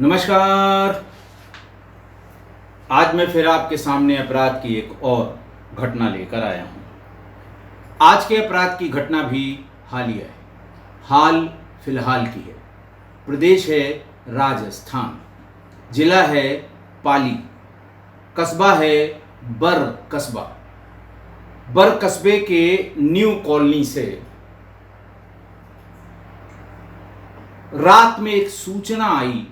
नमस्कार। आज मैं फिर आपके सामने अपराध की एक और घटना लेकर आया हूँ। आज के अपराध की घटना भी हालिया है, हाल फिलहाल की है। प्रदेश है राजस्थान, जिला है पाली, कस्बा है बर कस्बा। बर कस्बे के न्यू कॉलोनी से रात में एक सूचना आई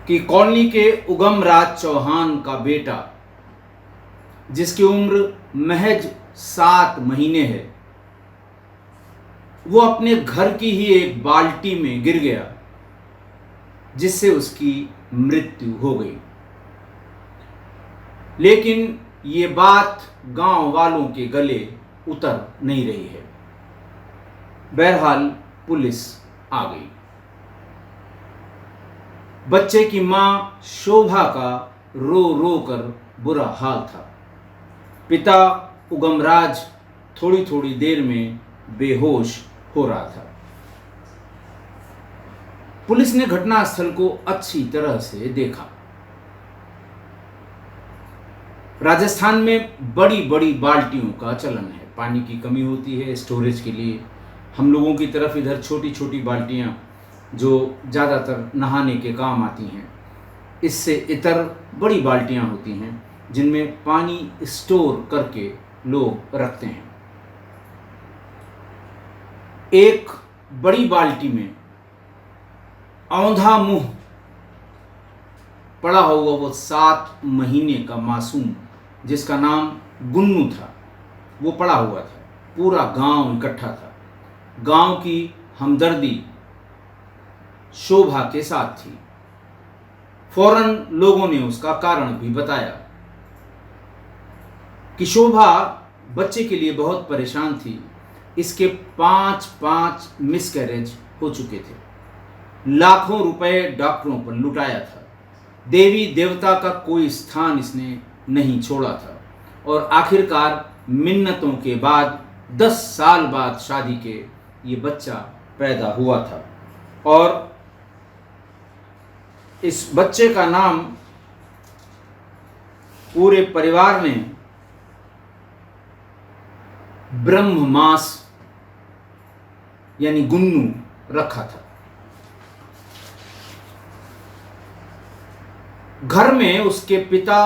कि कॉलोनी के उगमराज चौहान का बेटा, जिसकी उम्र महज 7 महीने है, वो अपने घर की ही एक बाल्टी में गिर गया, जिससे उसकी मृत्यु हो गई। लेकिन ये बात गांव वालों के गले उतर नहीं रही है। बहरहाल पुलिस आ गई। बच्चे की मां शोभा का रो रो कर बुरा हाल था। पिता उगमराज थोड़ी थोड़ी देर में बेहोश हो रहा था। पुलिस ने घटनास्थल को अच्छी तरह से देखा। राजस्थान में बड़ी बड़ी बाल्टियों का चलन है। पानी की कमी होती है स्टोरेज के लिए। हम लोगों की तरफ इधर छोटी छोटी बाल्टियां जो ज़्यादातर नहाने के काम आती हैं, इससे इतर बड़ी बाल्टियां होती हैं जिनमें पानी स्टोर करके लोग रखते हैं। एक बड़ी बाल्टी में औंधा मुंह पड़ा हुआ वो 7 महीने का मासूम, जिसका नाम गुन्नू था, वो पड़ा हुआ था। पूरा गांव इकट्ठा था। गांव की हमदर्दी शोभा के साथ थी। फौरन लोगों ने उसका कारण भी बताया कि शोभा बच्चे के लिए बहुत परेशान थी। इसके 5 मिसकैरेज हो चुके थे। लाखों रुपए डॉक्टरों पर लुटाया था। देवी देवता का कोई स्थान इसने नहीं छोड़ा था। और आखिरकार मिन्नतों के बाद 10 साल बाद शादी के ये बच्चा पैदा हुआ था। और इस बच्चे का नाम पूरे परिवार ने ब्रह्ममास यानी गुन्नू रखा था। घर में उसके पिता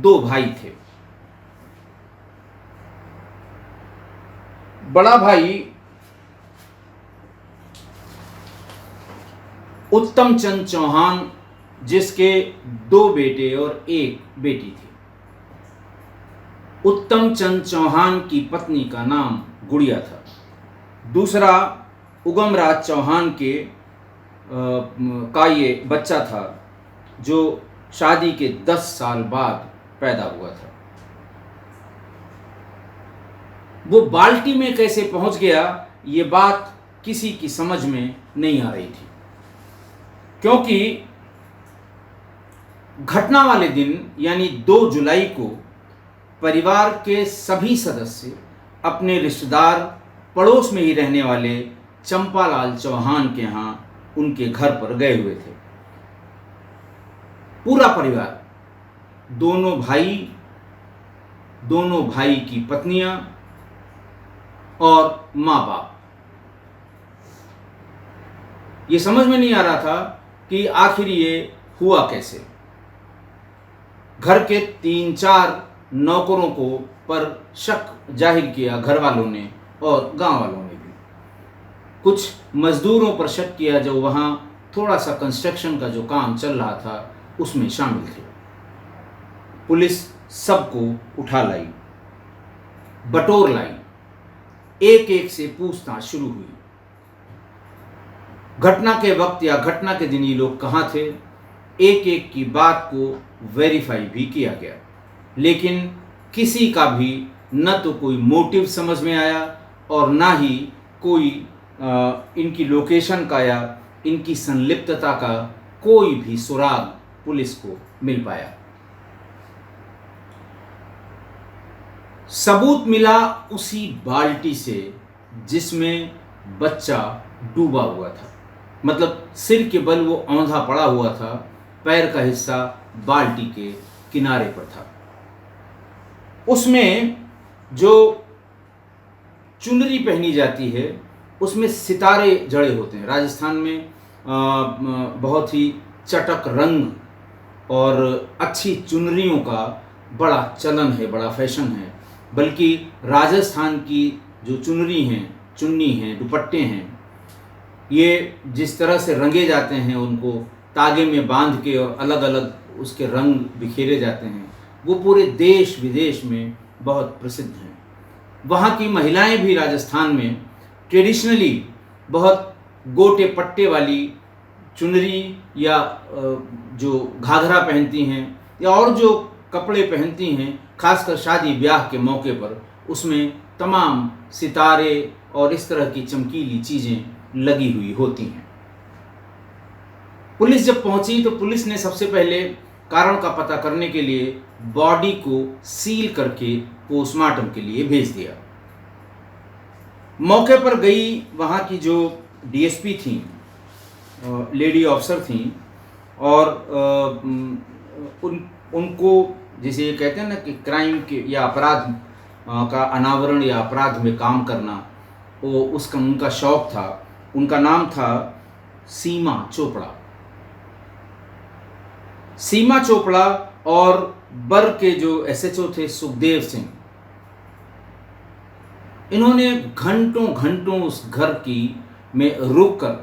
2 भाई थे। बड़ा भाई उत्तम चंद चौहान, जिसके 2 बेटे और 1 बेटी थी। उत्तम चंद चौहान की पत्नी का नाम गुड़िया था। दूसरा उगमराज चौहान के का ये बच्चा था जो शादी के 10 साल बाद पैदा हुआ था। वो बाल्टी में कैसे पहुंच गया, ये बात किसी की समझ में नहीं आ रही थी, क्योंकि घटना वाले दिन यानी 2 जुलाई को परिवार के सभी सदस्य अपने रिश्तेदार, पड़ोस में ही रहने वाले चंपालाल चौहान के यहाँ उनके घर पर गए हुए थे। पूरा परिवार, दोनों भाई की पत्नियां और माँ बाप। ये समझ में नहीं आ रहा था कि आखिर ये हुआ कैसे। घर के 3-4 नौकरों को पर शक जाहिर किया घर वालों ने और गांव वालों ने भी। कुछ मजदूरों पर शक किया जो वहां थोड़ा सा कंस्ट्रक्शन का जो काम चल रहा था उसमें शामिल थे। पुलिस सबको उठा लाई, बटोर लाई। एक एक से पूछताछ शुरू हुई। घटना के वक्त या घटना के दिन ये लोग कहाँ थे, एक एक की बात को वेरीफाई भी किया गया। लेकिन किसी का भी न तो कोई मोटिव समझ में आया और ना ही कोई इनकी लोकेशन का या इनकी संलिप्तता का कोई भी सुराग पुलिस को मिल पाया। सबूत मिला उसी बाल्टी से जिसमें बच्चा डूबा हुआ था। मतलब सिर के बल वो औंधा पड़ा हुआ था, पैर का हिस्सा बाल्टी के किनारे पर था। उसमें जो चुनरी पहनी जाती है उसमें सितारे जड़े होते हैं। राजस्थान में बहुत ही चटक रंग और अच्छी चुनरियों का बड़ा चलन है, बड़ा फैशन है। बल्कि राजस्थान की जो चुन्नी हैं, दुपट्टे हैं, ये जिस तरह से रंगे जाते हैं, उनको तागे में बांध के और अलग अलग उसके रंग बिखेरे जाते हैं, वो पूरे देश विदेश में बहुत प्रसिद्ध हैं। वहाँ की महिलाएं भी राजस्थान में ट्रेडिशनली बहुत गोटे पट्टे वाली चुनरी या जो घाघरा पहनती हैं या और जो कपड़े पहनती हैं, खासकर शादी ब्याह के मौके पर, उसमें तमाम सितारे और इस तरह की चमकीली चीज़ें लगी हुई होती हैं। पुलिस जब पहुंची तो पुलिस ने सबसे पहले कारण का पता करने के लिए बॉडी को सील करके पोस्टमार्टम के लिए भेज दिया। मौके पर गई वहाँ की जो डीएसपी थी, लेडी ऑफिसर थी, और उनको जैसे ये कहते हैं ना कि क्राइम के या अपराध का अनावरण या अपराध में काम करना, वो उसका उनका शौक था। उनका नाम था सीमा चोपड़ा। सीमा चोपड़ा और बर के जो एसएचओ थे सुखदेव सिंह, इन्होंने घंटों घंटों उस घर की में रुककर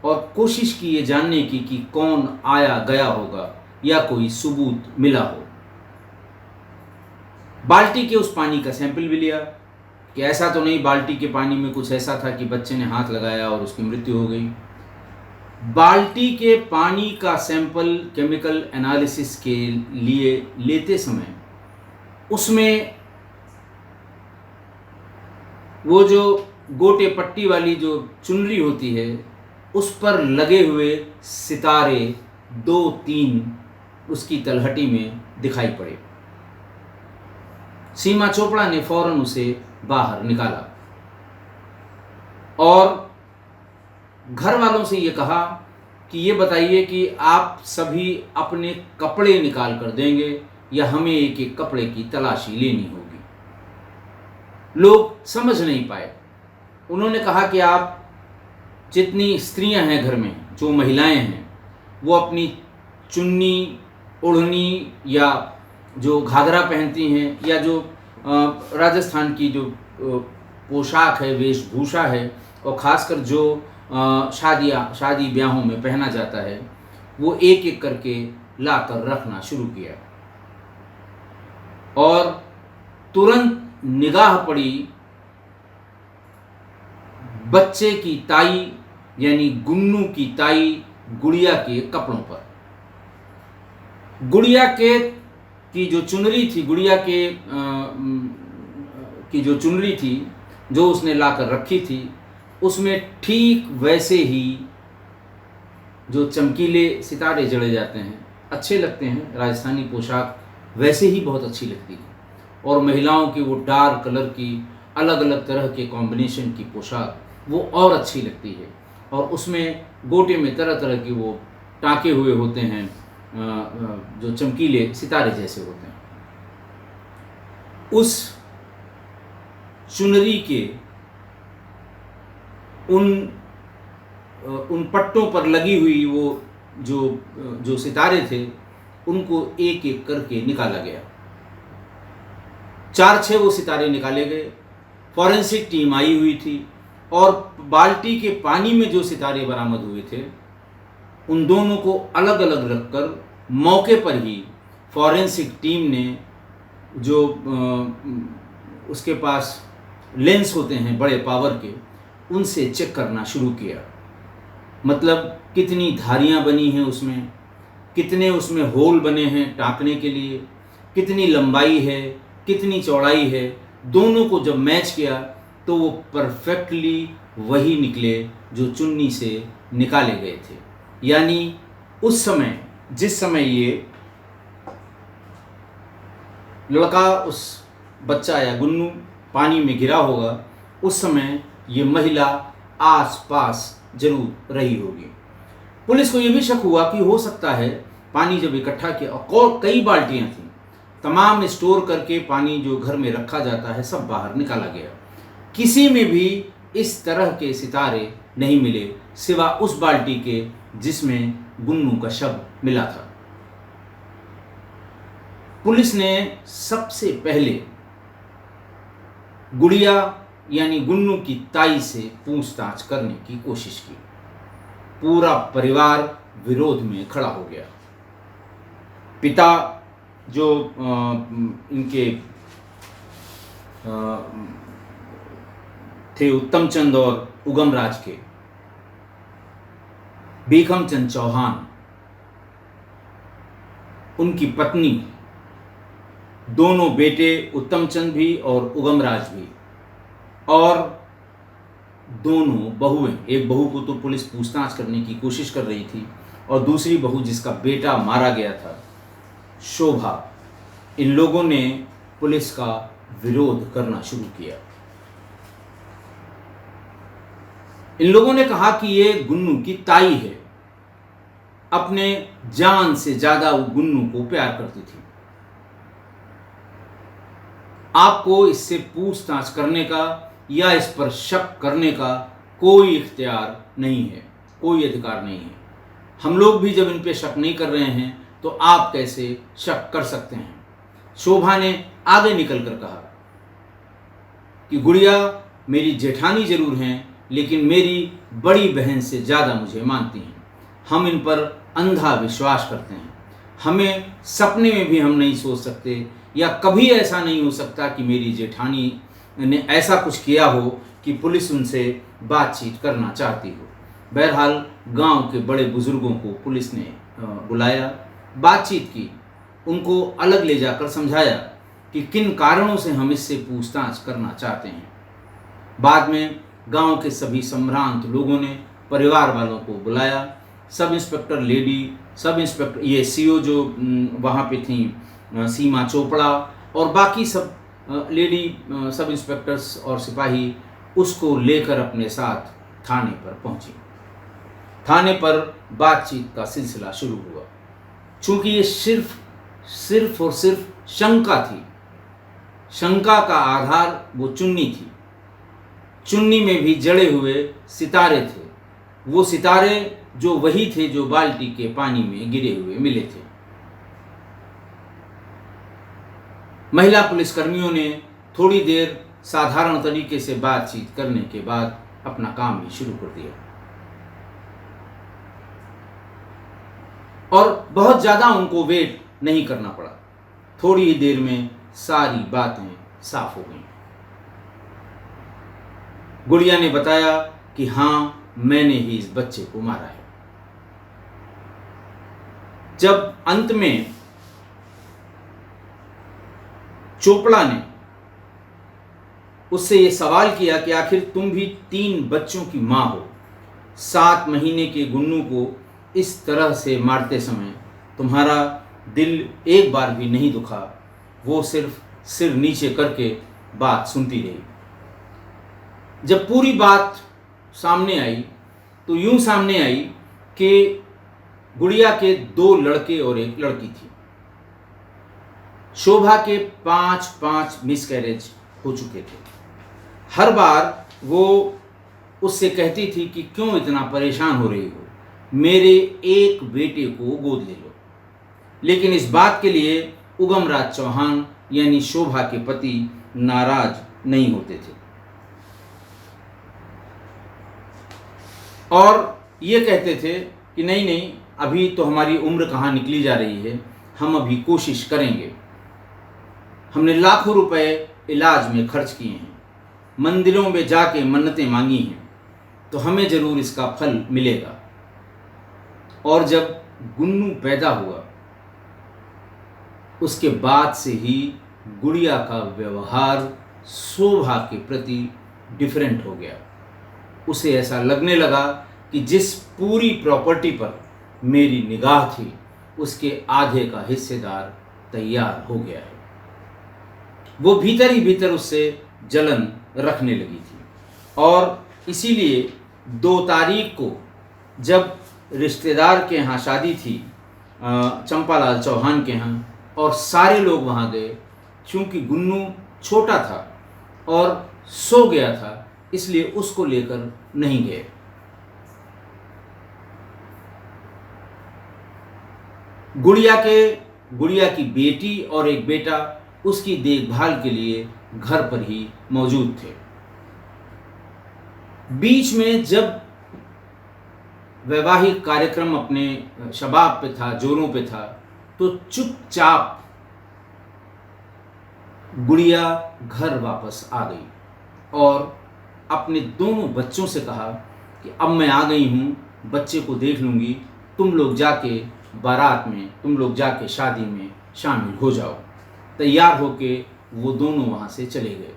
और कोशिश की ये जानने की कि कौन आया गया होगा या कोई सबूत मिला हो। बाल्टी के उस पानी का सैंपल भी लिया कि ऐसा तो नहीं बाल्टी के पानी में कुछ ऐसा था कि बच्चे ने हाथ लगाया और उसकी मृत्यु हो गई। बाल्टी के पानी का सैंपल केमिकल एनालिसिस के लिए लेते समय उसमें वो जो गोटे पट्टी वाली जो चुनरी होती है उस पर लगे हुए सितारे 2-3 उसकी तलहटी में दिखाई पड़े। सीमा चोपड़ा ने फौरन उसे बाहर निकाला और घर वालों से ये कहा कि ये बताइए कि आप सभी अपने कपड़े निकाल कर देंगे या हमें एक एक कपड़े की तलाशी लेनी होगी। लोग समझ नहीं पाए। उन्होंने कहा कि आप जितनी स्त्रियां हैं घर में, जो महिलाएं हैं, वो अपनी चुन्नी, ओढ़नी या जो घाघरा पहनती हैं या जो राजस्थान की जो पोशाक है, वेशभूषा है, और ख़ासकर जो शादी ब्याहों में पहना जाता है, वो एक एक करके लाकर रखना शुरू किया। और तुरंत निगाह पड़ी बच्चे की ताई यानी गुन्नू की ताई गुड़िया के कपड़ों पर। गुड़िया के की जो चुनरी थी, गुड़िया के की जो चुनरी थी जो उसने लाकर रखी थी, उसमें ठीक वैसे ही जो चमकीले सितारे जड़े जाते हैं, अच्छे लगते हैं। राजस्थानी पोशाक वैसे ही बहुत अच्छी लगती है और महिलाओं की वो डार्क कलर की अलग अलग तरह के कॉम्बिनेशन की पोशाक वो और अच्छी लगती है। और उसमें गोटे में तरह तरह की वो टाँके हुए होते हैं जो चमकीले सितारे जैसे होते हैं। उस चुनरी के उन पट्टों पर लगी हुई वो जो सितारे थे, उनको एक एक करके निकाला गया। 4-6 वो सितारे निकाले गए। फॉरेंसिक टीम आई हुई थी और बाल्टी के पानी में जो सितारे बरामद हुए थे, उन दोनों को अलग अलग रखकर मौके पर ही फॉरेंसिक टीम ने जो उसके पास लेंस होते हैं बड़े पावर के, उनसे चेक करना शुरू किया। मतलब कितनी धारियां बनी हैं उसमें, कितने उसमें होल बने हैं टाँकने के लिए, कितनी लंबाई है, कितनी चौड़ाई है। दोनों को जब मैच किया तो वो परफेक्टली वही निकले जो चुन्नी से निकाले गए थे। यानी उस समय, जिस समय ये लड़का, उस बच्चा या गुन्नू पानी में गिरा होगा, उस समय ये महिला आस पास जरूर रही होगी। पुलिस को यह भी शक हुआ कि हो सकता है पानी जब इकट्ठा किया, और कई बाल्टियां थीं, तमाम स्टोर करके पानी जो घर में रखा जाता है सब बाहर निकाला गया। किसी में भी इस तरह के सितारे नहीं मिले सिवा उस बाल्टी के जिसमें गुन्नू का शव मिला था। पुलिस ने सबसे पहले गुड़िया यानी गुन्नू की ताई से पूछताछ करने की कोशिश की। पूरा परिवार विरोध में खड़ा हो गया। पिता जो इनके थे उत्तम चंद और उगम राज के, बेगम चंद चौहान, उनकी पत्नी, दोनों बेटे उत्तम चंद भी और उगम राज भी, और दोनों बहुएं, एक बहू को तो पुलिस पूछताछ करने की कोशिश कर रही थी और दूसरी बहू जिसका बेटा मारा गया था, शोभा, इन लोगों ने पुलिस का विरोध करना शुरू किया। इन लोगों ने कहा कि ये गुन्नू की ताई है, अपने जान से ज्यादा वो गुन्नू को प्यार करती थी। आपको इससे पूछताछ करने का या इस पर शक करने का कोई इख्तियार नहीं है, कोई अधिकार नहीं है। हम लोग भी जब इन पे शक नहीं कर रहे हैं तो आप कैसे शक कर सकते हैं। शोभा ने आगे निकल कर कहा कि गुड़िया मेरी जेठानी जरूर हैं, लेकिन मेरी बड़ी बहन से ज़्यादा मुझे मानती हैं। हम इन पर अंधा विश्वास करते हैं। हमें सपने में भी हम नहीं सोच सकते या कभी ऐसा नहीं हो सकता कि मेरी जेठानी ने ऐसा कुछ किया हो कि पुलिस उनसे बातचीत करना चाहती हो। बहरहाल गांव के बड़े बुजुर्गों को पुलिस ने बुलाया, बातचीत की, उनको अलग ले जाकर समझाया कि किन कारणों से हम इससे पूछताछ करना चाहते हैं। बाद में गांव के सभी संभ्रांत लोगों ने परिवार वालों को बुलाया। Sub inspector lady, sub inspector, ये सीओ जो वहाँ पे थी सीमा चोपड़ा, और बाकी सब लेडी सब इंस्पेक्टर्स और सिपाही उसको लेकर अपने साथ थाने पर पहुंची। थाने पर बातचीत का सिलसिला शुरू हुआ। चूंकि ये सिर्फ और सिर्फ शंका थी, शंका का आधार वो चुन्नी थी। चुन्नी में भी जड़े हुए सितारे थे, वो सितारे जो वही थे जो बाल्टी के पानी में गिरे हुए मिले थे। महिला पुलिसकर्मियों ने थोड़ी देर साधारण तरीके से बातचीत करने के बाद अपना काम भी शुरू कर दिया और बहुत ज़्यादा उनको वेट नहीं करना पड़ा। थोड़ी ही देर में सारी बातें साफ हो गईं। गुड़िया ने बताया कि हाँ, मैंने ही इस बच्चे को मारा है। जब अंत में चोपड़ा ने उससे ये सवाल किया कि आखिर तुम भी 3 बच्चों की मां हो, 7 महीने के गुन्नू को इस तरह से मारते समय तुम्हारा दिल एक बार भी नहीं दुखा, वो सिर्फ सिर नीचे करके बात सुनती रही। जब पूरी बात सामने आई तो यूं सामने आई कि गुड़िया के 2 लड़के और 1 लड़की थी। शोभा के 5 मिसकैरेज हो चुके थे। हर बार वो उससे कहती थी कि क्यों इतना परेशान हो रही हो, मेरे एक बेटे को गोद ले लो। लेकिन इस बात के लिए उगम राज चौहान यानी शोभा के पति नाराज नहीं होते थे और ये कहते थे कि नहीं, अभी तो हमारी उम्र कहाँ निकली जा रही है, हम अभी कोशिश करेंगे। हमने लाखों रुपए इलाज में खर्च किए हैं, मंदिरों में जाके मन्नतें मांगी हैं, तो हमें जरूर इसका फल मिलेगा। और जब गुन्नू पैदा हुआ उसके बाद से ही गुड़िया का व्यवहार शोभा के प्रति डिफरेंट हो गया। उसे ऐसा लगने लगा कि जिस पूरी प्रॉपर्टी पर मेरी निगाह थी उसके आधे का हिस्सेदार तैयार हो गया है। वो भीतर ही भीतर उससे जलन रखने लगी थी और इसीलिए 2 तारीख को जब रिश्तेदार के यहाँ शादी थी, चंपालाल चौहान के यहाँ, और सारे लोग वहाँ गए। क्योंकि गुन्नू छोटा था और सो गया था, इसलिए उसको लेकर नहीं गए। गुड़िया की बेटी और एक बेटा उसकी देखभाल के लिए घर पर ही मौजूद थे। बीच में जब वैवाहिक कार्यक्रम अपने शबाब पे था, जोरों पे था, तो चुपचाप गुड़िया घर वापस आ गई और अपने दोनों बच्चों से कहा कि अब मैं आ गई हूँ, बच्चे को देख लूँगी, तुम लोग जाके बारात में, तुम लोग जाके शादी में शामिल हो जाओ। तैयार होके वो दोनों वहाँ से चले गए।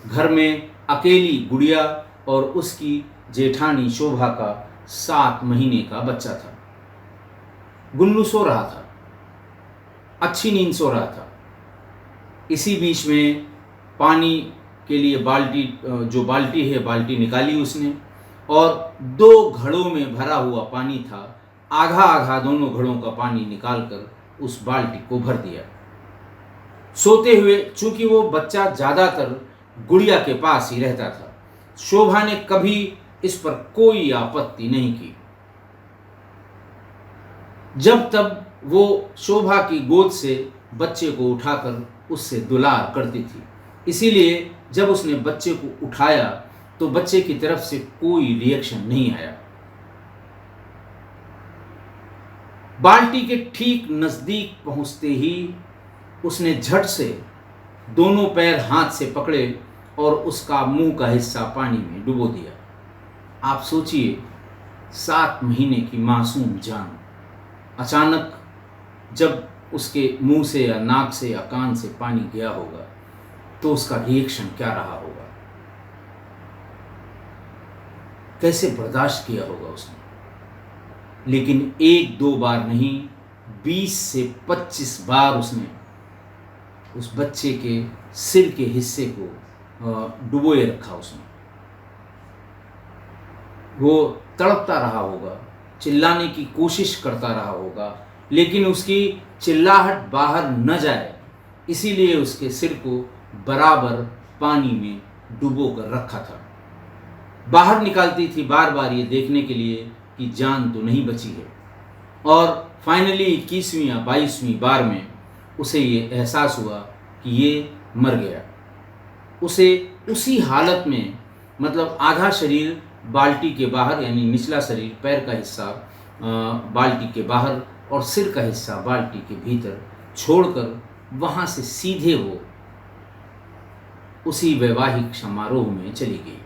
घर में अकेली गुड़िया और उसकी जेठानी शोभा का 7 महीने का बच्चा था। गुन्नू सो रहा था, अच्छी नींद सो रहा था। इसी बीच में पानी के लिए बाल्टी है, बाल्टी निकाली उसने और 2 घड़ों में भरा हुआ पानी था, आधा आधा दोनों घड़ों का पानी निकालकर उस बाल्टी को भर दिया। सोते हुए, चूंकि वो बच्चा ज़्यादातर गुड़िया के पास ही रहता था, शोभा ने कभी इस पर कोई आपत्ति नहीं की। जब तब वो शोभा की गोद से बच्चे को उठाकर उससे दुलार करती थी, इसीलिए जब उसने बच्चे को उठाया तो बच्चे की तरफ से कोई रिएक्शन नहीं आया। बाल्टी के ठीक नज़दीक पहुंचते ही उसने झट से दोनों पैर हाथ से पकड़े और उसका मुंह का हिस्सा पानी में डुबो दिया। आप सोचिए, 7 महीने की मासूम जान अचानक जब उसके मुंह से या नाक से या कान से पानी गया होगा तो उसका रिएक्शन क्या रहा होगा, कैसे बर्दाश्त किया होगा उसने। लेकिन 1-2 बार नहीं, 20 से 25 बार उसने उस बच्चे के सिर के हिस्से को डुबोए रखा। उसने वो तड़पता रहा होगा, चिल्लाने की कोशिश करता रहा होगा, लेकिन उसकी चिल्लाहट बाहर न जाए इसीलिए उसके सिर को बराबर पानी में डुबो कर रखा था। बाहर निकालती थी बार बार ये देखने के लिए कि जान तो नहीं बची है। और फाइनली 21वीं या 22वीं बार में उसे ये एहसास हुआ कि ये मर गया। उसे उसी हालत में, मतलब आधा शरीर बाल्टी के बाहर, यानी निचला शरीर, पैर का हिस्सा बाल्टी के बाहर और सिर का हिस्सा बाल्टी के भीतर छोड़कर वहाँ से सीधे वो उसी वैवाहिक समारोह में चली गई,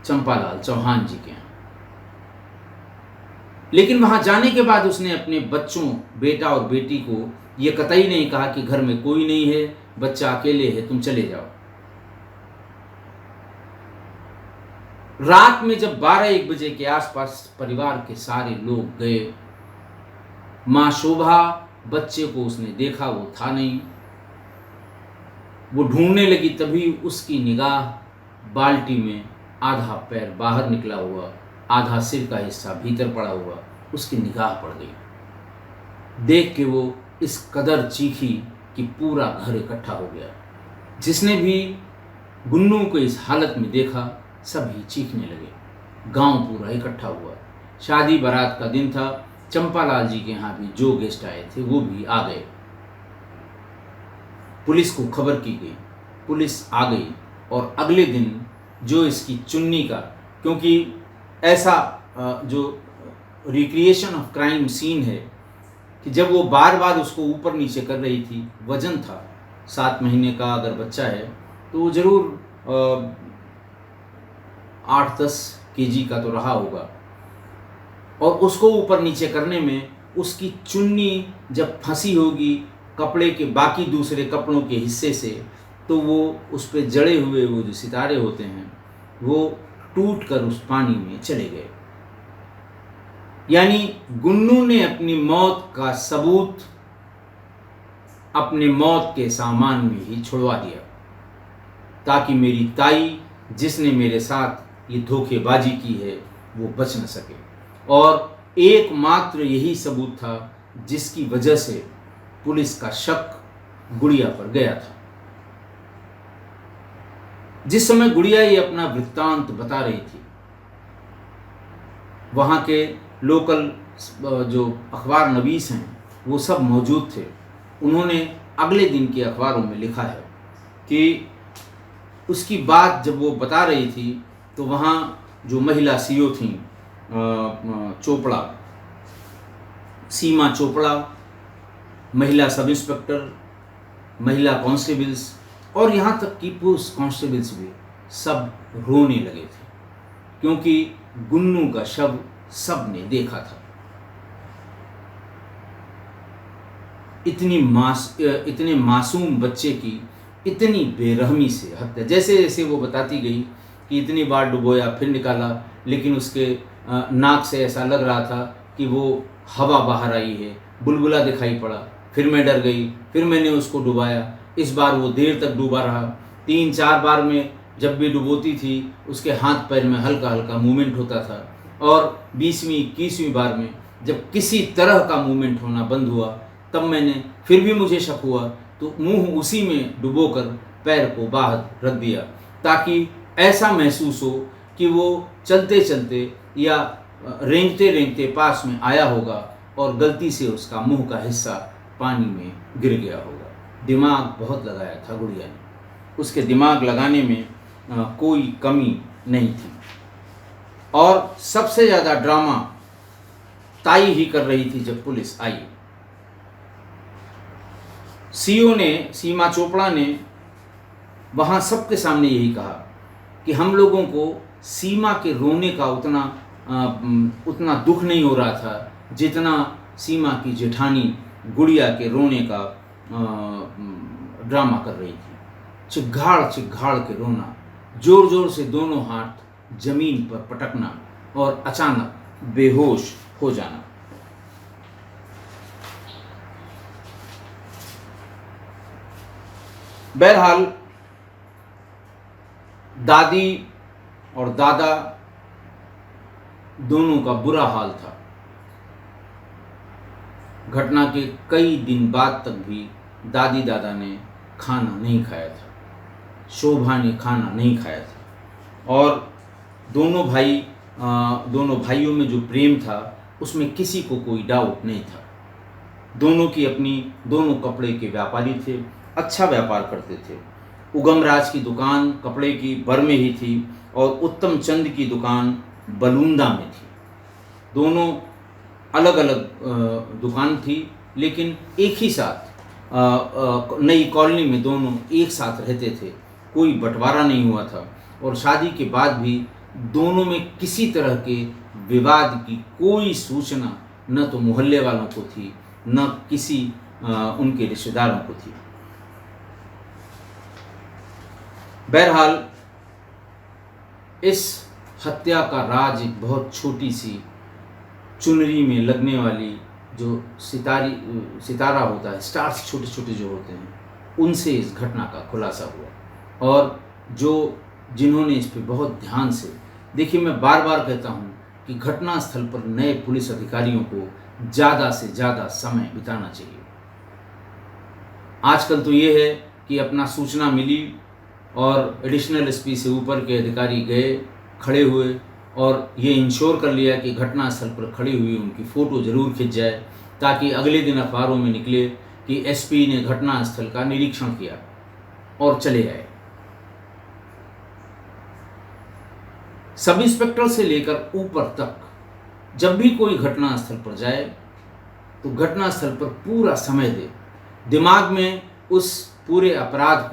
चंपालाल चौहान जी के यहाँ। लेकिन वहाँ जाने के बाद उसने अपने बच्चों, बेटा और बेटी को ये कतई नहीं कहा कि घर में कोई नहीं है, बच्चा अकेले है, तुम चले जाओ। रात में जब 12-1 बजे के आसपास परिवार के सारे लोग गए, माँ शोभा, बच्चे को उसने देखा, वो था नहीं। वो ढूंढने लगी, तभी उसकी निगाह बाल्टी में आधा पैर बाहर निकला हुआ, आधा सिर का हिस्सा भीतर पड़ा हुआ उसकी निगाह पड़ गई। देख के वो इस कदर चीखी कि पूरा घर इकट्ठा हो गया। जिसने भी गुन्नू को इस हालत में देखा सभी चीखने लगे। गांव पूरा इकट्ठा हुआ। शादी बारात का दिन था। चंपालाल जी के यहाँ भी जो गेस्ट आए थे वो भी आ गए। पुलिस को खबर की गई, पुलिस आ गई और अगले दिन जो इसकी चुन्नी का, क्योंकि ऐसा जो रिक्रिएशन ऑफ क्राइम सीन है कि जब वो बार बार उसको ऊपर नीचे कर रही थी, वजन था 7 महीने का, अगर बच्चा है तो वो ज़रूर 8-10 केजी का तो रहा होगा। और उसको ऊपर नीचे करने में उसकी चुन्नी जब फंसी होगी कपड़े के बाकी दूसरे कपड़ों के हिस्से से, तो वो उस पर जड़े हुए वो जो सितारे होते हैं वो टूट कर उस पानी में चले गए। यानी गुन्नू ने अपनी मौत का सबूत अपने मौत के सामान में ही छुड़वा दिया, ताकि मेरी ताई, जिसने मेरे साथ ये धोखेबाजी की है, वो बच न सके। और एकमात्र यही सबूत था जिसकी वजह से पुलिस का शक गुड़िया पर गया था। जिस समय गुड़िया ये अपना वृत्तांत बता रही थी, वहाँ के लोकल जो अखबार नवीस हैं वो सब मौजूद थे। उन्होंने अगले दिन के अखबारों में लिखा है कि उसकी बात जब वो बता रही थी तो वहाँ जो महिला सीओ थी चोपड़ा, सीमा चोपड़ा, महिला सब इंस्पेक्टर, महिला कांस्टेबल्स और यहाँ तक कि पुरुष कांस्टेबल्स भी सब रोने लगे थे, क्योंकि गुन्नू का शव सबने देखा था। इतने मासूम बच्चे की इतनी बेरहमी से हत्या। जैसे जैसे वो बताती गई कि इतनी बार डुबोया फिर निकाला, लेकिन उसके नाक से ऐसा लग रहा था कि वो हवा बाहर आई है, बुलबुला दिखाई पड़ा, फिर मैं डर गई, फिर मैंने उसको डुबाया। इस बार वो देर तक डूबा रहा। 3-4 बार में जब भी डुबोती थी उसके हाथ पैर में हल्का हल्का मूवमेंट होता था, और 20वीं 21वीं बार में जब किसी तरह का मूवमेंट होना बंद हुआ तब मैंने फिर भी मुझे शक हुआ तो मुंह उसी में डुबोकर पैर को बाहर रख दिया, ताकि ऐसा महसूस हो कि वो चलते चलते या रेंगते रेंगते पास में आया होगा और गलती से उसका मुंह का हिस्सा पानी में गिर गया होगा। दिमाग बहुत लगाया था गुड़िया ने, उसके दिमाग लगाने में कोई कमी नहीं थी। और सबसे ज़्यादा ड्रामा ताई ही कर रही थी जब पुलिस आई। सीओ ने, सीमा चोपड़ा ने वहाँ सबके सामने यही कहा कि हम लोगों को सीमा के रोने का उतना दुख नहीं हो रहा था जितना सीमा की जेठानी गुड़िया के रोने का ड्रामा कर रही थी। चिघाड़ चिघाड़ के रोना, जोर जोर से दोनों हाथ जमीन पर पटकना और अचानक बेहोश हो जाना। बहरहाल दादी और दादा दोनों का बुरा हाल था। घटना के कई दिन बाद तक भी दादी दादा ने खाना नहीं खाया था, शोभा ने खाना नहीं खाया था, और दोनों भाइयों में जो प्रेम था उसमें किसी को कोई डाउट नहीं था। दोनों कपड़े के व्यापारी थे, अच्छा व्यापार करते थे। उगम राज की दुकान कपड़े की बर में ही थी और उत्तम चंद की दुकान बलूंदा में थी। दोनों अलग अलग दुकान थी, लेकिन एक ही साथ नई कॉलोनी में दोनों एक साथ रहते थे, कोई बंटवारा नहीं हुआ था। और शादी के बाद भी दोनों में किसी तरह के विवाद की कोई सूचना न तो मोहल्ले वालों को थी, न किसी उनके रिश्तेदारों को थी। बहरहाल इस हत्या का राज एक बहुत छोटी सी चुनरी में लगने वाली जो सितारा होता है, स्टार्स छोटे छोटे जो होते हैं, उनसे इस घटना का खुलासा हुआ। और जिन्होंने इस पर बहुत ध्यान से, देखिए मैं बार बार कहता हूँ कि घटना स्थल पर नए पुलिस अधिकारियों को ज़्यादा से ज़्यादा समय बिताना चाहिए। आजकल तो ये है कि अपना सूचना मिली और एडिशनल एसपी से ऊपर के अधिकारी गए, खड़े हुए और ये इंश्योर कर लिया कि घटना स्थल पर खड़ी हुई उनकी फ़ोटो ज़रूर खिंच जाए, ताकि अगले दिन अखबारों में निकले कि एसपी ने घटना स्थल का निरीक्षण किया और चले आए। सब इंस्पेक्टर से लेकर ऊपर तक जब भी कोई घटना स्थल पर जाए तो घटना स्थल पर पूरा समय दे, दिमाग में उस पूरे अपराध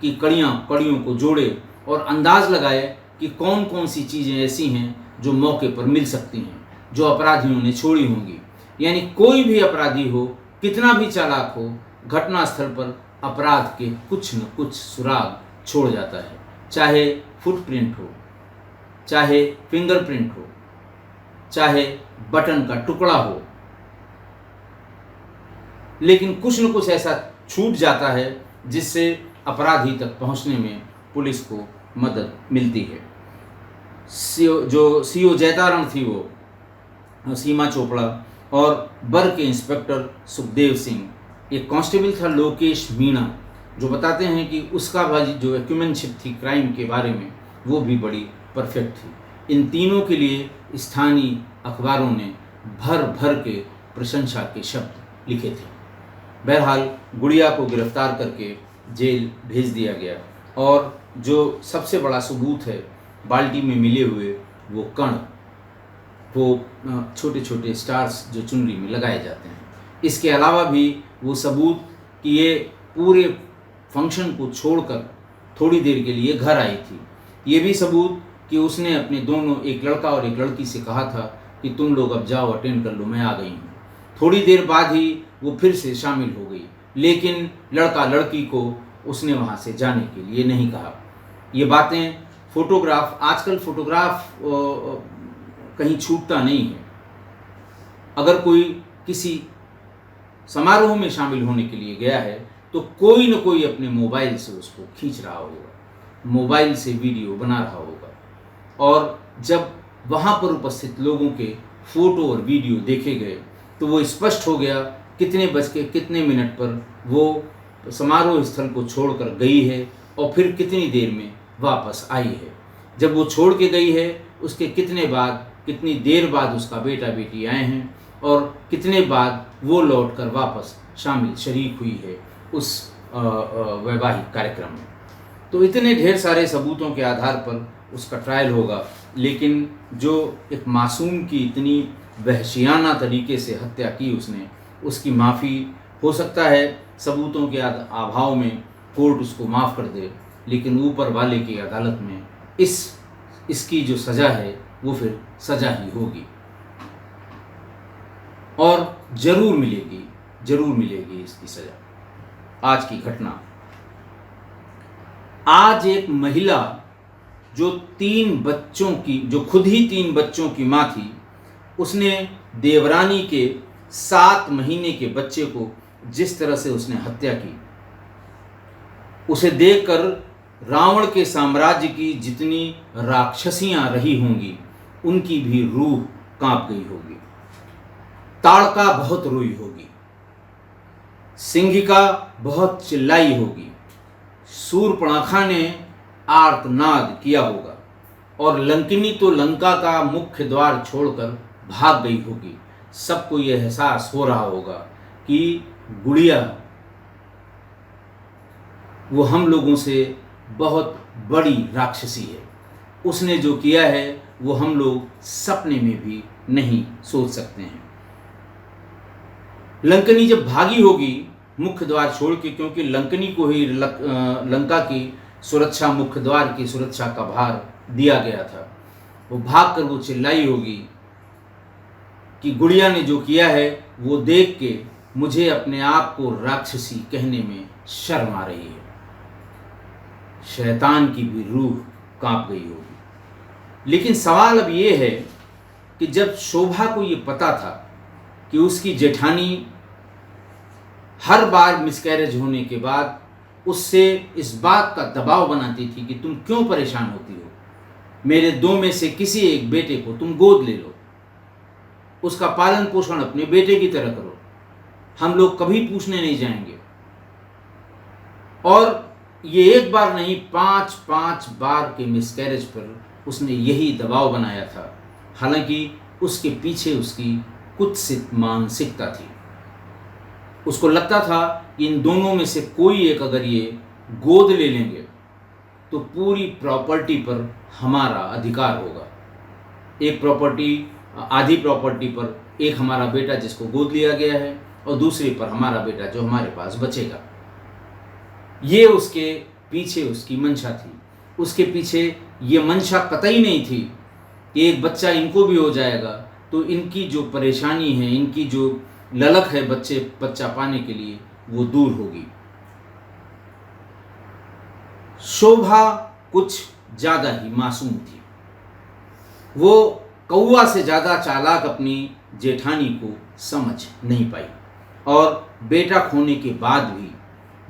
की कड़ियों को जोड़े और अंदाज लगाए कि कौन कौन सी चीज़ें ऐसी हैं जो मौके पर मिल सकती हैं, जो अपराधियों ने छोड़ी होंगी। यानी कोई भी अपराधी हो, कितना भी चालाक हो, घटनास्थल पर अपराध के कुछ न कुछ सुराग छोड़ जाता है, चाहे फुटप्रिंट हो, चाहे फिंगरप्रिंट हो, चाहे बटन का टुकड़ा हो, लेकिन कुछ न कुछ ऐसा छूट जाता है जिससे अपराधी तक पहुंचने में पुलिस को मदद मिलती है। सीओ जयतारण थी, सीमा चोपड़ा और बर के इंस्पेक्टर सुखदेव सिंह, एक कांस्टेबल था लोकेश मीणा, जो बताते हैं कि उसका भाई जो एक्यूमेंशिप थी क्राइम के बारे में वो भी बड़ी परफेक्ट थी। इन तीनों के लिए स्थानीय अखबारों ने भर भर के प्रशंसा के शब्द लिखे थे। बहरहाल गुड़िया को गिरफ्तार करके जेल भेज दिया गया और जो सबसे बड़ा सबूत है बाल्टी में मिले हुए वो कण, वो छोटे छोटे स्टार्स जो चुनरी में लगाए जाते हैं, इसके अलावा भी वो सबूत कि ये पूरे फंक्शन को छोड़कर थोड़ी देर के लिए घर आई थी, ये भी सबूत कि उसने अपने दोनों, एक लड़का और एक लड़की से कहा था कि तुम लोग अब जाओ अटेंड कर लो, मैं आ गई हूँ। थोड़ी देर बाद ही वो फिर से शामिल हो गई, लेकिन लड़का लड़की को उसने वहाँ से जाने के लिए नहीं कहा। ये बातें फोटोग्राफ, आजकल फोटोग्राफ कहीं छूटता नहीं है। अगर कोई किसी समारोह में शामिल होने के लिए गया है तो कोई न कोई अपने मोबाइल से उसको खींच रहा होगा, मोबाइल से वीडियो बना रहा होगा। और जब वहाँ पर उपस्थित लोगों के फोटो और वीडियो देखे गए तो वो स्पष्ट हो गया कितने बज के कितने मिनट पर वो समारोह स्थल को छोड़कर गई है और फिर कितनी देर में वापस आई है। जब वो छोड़ के गई है उसके कितनी देर बाद उसका बेटा बेटी आए हैं और कितने बाद वो लौटकर वापस शामिल शरीक हुई है उस वैवाहिक कार्यक्रम में। तो इतने ढेर सारे सबूतों के आधार पर उसका ट्रायल होगा, लेकिन जो एक मासूम की इतनी वहशियाना तरीके से हत्या की उसने, उसकी माफ़ी हो सकता है सबूतों के अभाव में कोर्ट उसको माफ़ कर दे, लेकिन ऊपर वाले की अदालत में इसकी जो सज़ा है वो फिर सज़ा ही होगी और ज़रूर मिलेगी इसकी सज़ा। आज की घटना, आज एक महिला जो खुद ही 3 बच्चों की माँ थी, उसने देवरानी के 7 महीने के बच्चे को जिस तरह से उसने हत्या की, उसे देखकर रावण के साम्राज्य की जितनी राक्षसियां रही होंगी उनकी भी रूह कांप गई होगी। ताड़का बहुत रोई होगी, सिंहिका बहुत चिल्लाई होगी, शूर्पणखा ने आर्तनाद किया होगा और लंकिनी तो लंका का मुख्य द्वार छोड़कर भाग गई होगी। सबको यह एहसास हो रहा होगा कि गुड़िया वो हम लोगों से बहुत बड़ी राक्षसी है, उसने जो किया है वो हम लोग सपने में भी नहीं सोच सकते हैं। लंकनी जब भागी होगी मुख्य द्वार छोड़ के, क्योंकि लंकनी को ही लंका की सुरक्षा, मुख्य द्वार की सुरक्षा का भार दिया गया था, वो भागकर वो चिल्लाई होगी कि गुड़िया ने जो किया है वो देख के मुझे अपने आप को राक्षसी कहने में शर्म आ रही है। शैतान की भी रूह कांप गई होगी। लेकिन सवाल अब ये है कि जब शोभा को ये पता था कि उसकी जेठानी हर बार मिसकैरेज होने के बाद उससे इस बात का दबाव बनाती थी कि तुम क्यों परेशान होती हो, मेरे 2 में से किसी एक बेटे को तुम गोद ले लो, उसका पालन पोषण अपने बेटे की तरह करो, हम लोग कभी पूछने नहीं जाएंगे। और ये एक बार नहीं 5 बार के मिसकैरेज पर उसने यही दबाव बनाया था। हालांकि उसके पीछे उसकी कुत्सित मानसिकता थी। उसको लगता था कि इन दोनों में से कोई एक अगर ये गोद ले लेंगे तो पूरी प्रॉपर्टी पर हमारा अधिकार होगा। एक प्रॉपर्टी, आधी प्रॉपर्टी पर एक हमारा बेटा जिसको गोद लिया गया है और दूसरे पर हमारा बेटा जो हमारे पास बचेगा। ये उसके पीछे उसकी मंशा थी। उसके पीछे ये मंशा कतई नहीं थी कि एक बच्चा इनको भी हो जाएगा तो इनकी जो परेशानी है, इनकी जो ललक है बच्चा पाने के लिए, वो दूर होगी। शोभा कुछ ज़्यादा ही मासूम थी। वो कौवा से ज़्यादा चालाक अपनी जेठानी को समझ नहीं पाई और बेटा खोने के बाद भी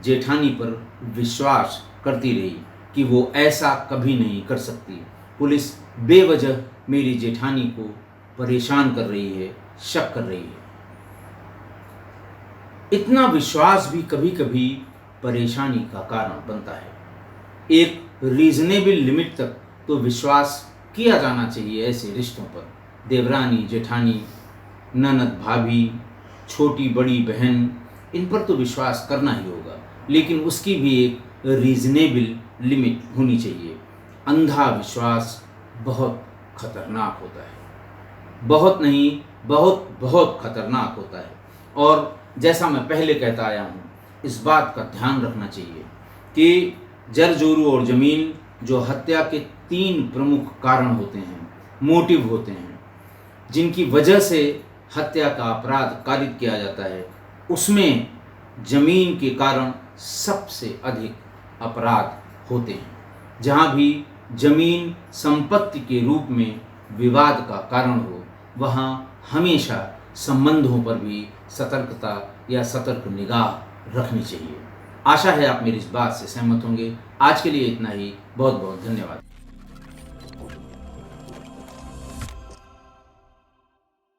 जेठानी पर विश्वास करती रही कि वो ऐसा कभी नहीं कर सकती। पुलिस बेवजह मेरी जेठानी को परेशान कर रही है, शक कर रही है। इतना विश्वास भी कभी कभी परेशानी का कारण बनता है। एक रीजनेबल लिमिट तक तो विश्वास किया जाना चाहिए ऐसे रिश्तों पर। देवरानी जेठानी, ननद भाभी, छोटी बड़ी बहन, इन पर तो विश्वास करना ही होगा, लेकिन उसकी भी एक रीजनेबल लिमिट होनी चाहिए। अंधा विश्वास बहुत खतरनाक होता है, बहुत नहीं बहुत बहुत खतरनाक होता है। और जैसा मैं पहले कहता आया हूँ, इस बात का ध्यान रखना चाहिए कि जर जोरू और जमीन जो हत्या के 3 प्रमुख कारण होते हैं, मोटिव होते हैं, जिनकी वजह से हत्या का अपराध कारित किया जाता है, उसमें जमीन के कारण सबसे अधिक अपराध होते हैं। जहाँ भी जमीन संपत्ति के रूप में विवाद का कारण हो, वहाँ हमेशा संबंधों पर भी सतर्कता या सतर्क निगाह रखनी चाहिए। आशा है आप मेरी इस बात से सहमत होंगे। आज के लिए इतना ही। बहुत बहुत धन्यवाद।